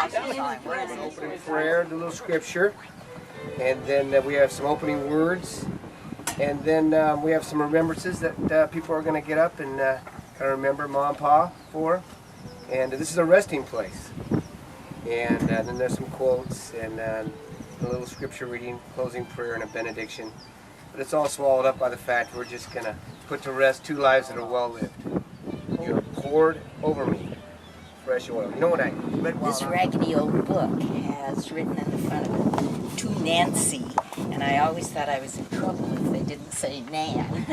Opening prayer, the little scripture, and then we have some opening words, and then we have some remembrances that people are going to get up and kind of remember Mom and Pa for. And this is a resting place. And then there's some quotes and a little scripture reading, closing prayer, and a benediction. But it's all swallowed up by the fact we're just going to put to rest 2 lives that are well lived. You have poured over me fresh oil. You know what I read? This raggedy old book has written in the front of it, to Nancy, and I always thought I was in trouble if they didn't say Nan.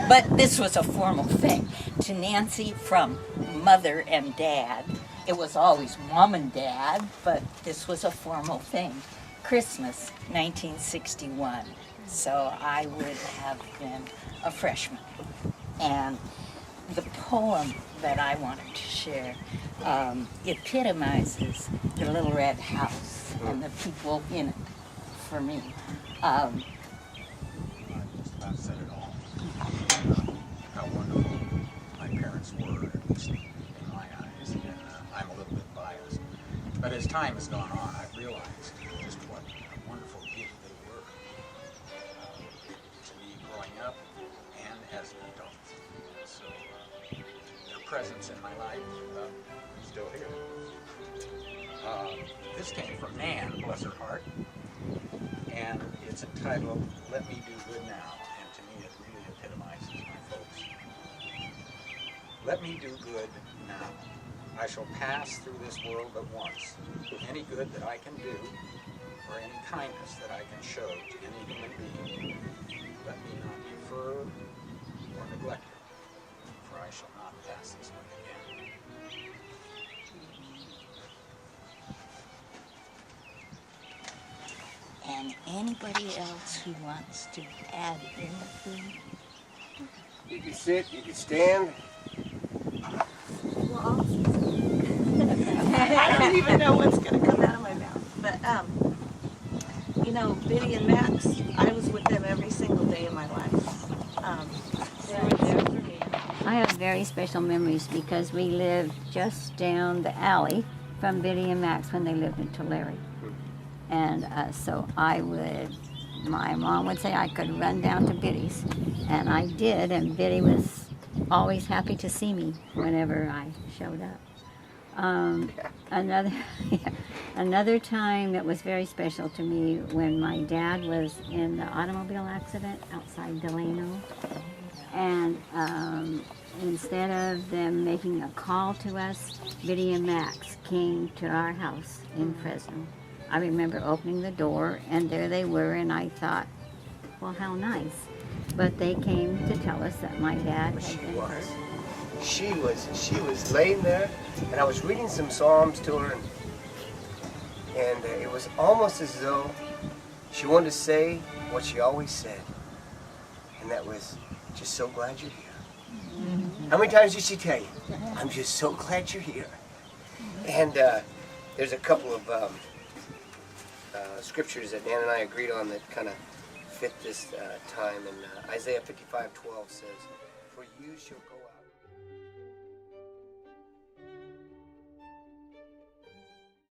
but this was a formal thing. To Nancy from Mother and Dad. It was always Mom and Dad, but this was a formal thing. Christmas, 1961. So I would have been a freshman. And the poem that I wanted to share epitomizes the Little Red House and the people in it for me. I just about said it all. How wonderful my parents were, at least in my eyes, and I'm a little bit biased. But as time has gone on, I've realized just what a wonderful gift they were to me growing up and as an adult. So their presence in my life is still here. This came from Nan, bless her heart, and it's entitled, Let Me Do Good Now, and to me it really epitomizes my folks. Let me do good now. I shall pass through this world but once. Any good that I can do, or any kindness that I can show to any human being, let me not defer or neglect it, for I shall not pass this way again. And anybody else who wants to add anything? You can sit, you can stand. Well, I don't even know what's going to come out of my mouth. But, you know, Biddy and Max, I was with them every single day of my life. They were there for me. I have very special memories because we lived just down the alley from Biddy and Max when they lived in Tulare. And so my mom would say I could run down to Biddy's, and I did, and Biddy was always happy to see me whenever I showed up. Another time that was very special to me when my dad was in the automobile accident outside Delano, and instead of them making a call to us, Biddy and Max came to our house in Fresno. I remember opening the door, and there they were, and I thought, well, how nice. But they came to tell us that my dad had been hurt. She was laying there, and I was reading some Psalms to her, and it was almost as though she wanted to say what she always said, and that was, just so glad you're here. Mm-hmm. How many times did she tell you? I'm just so glad you're here. And there's a couple of scriptures that Nan and I agreed on that kind of fit this time, and Isaiah 55:12 says, "For you shall go."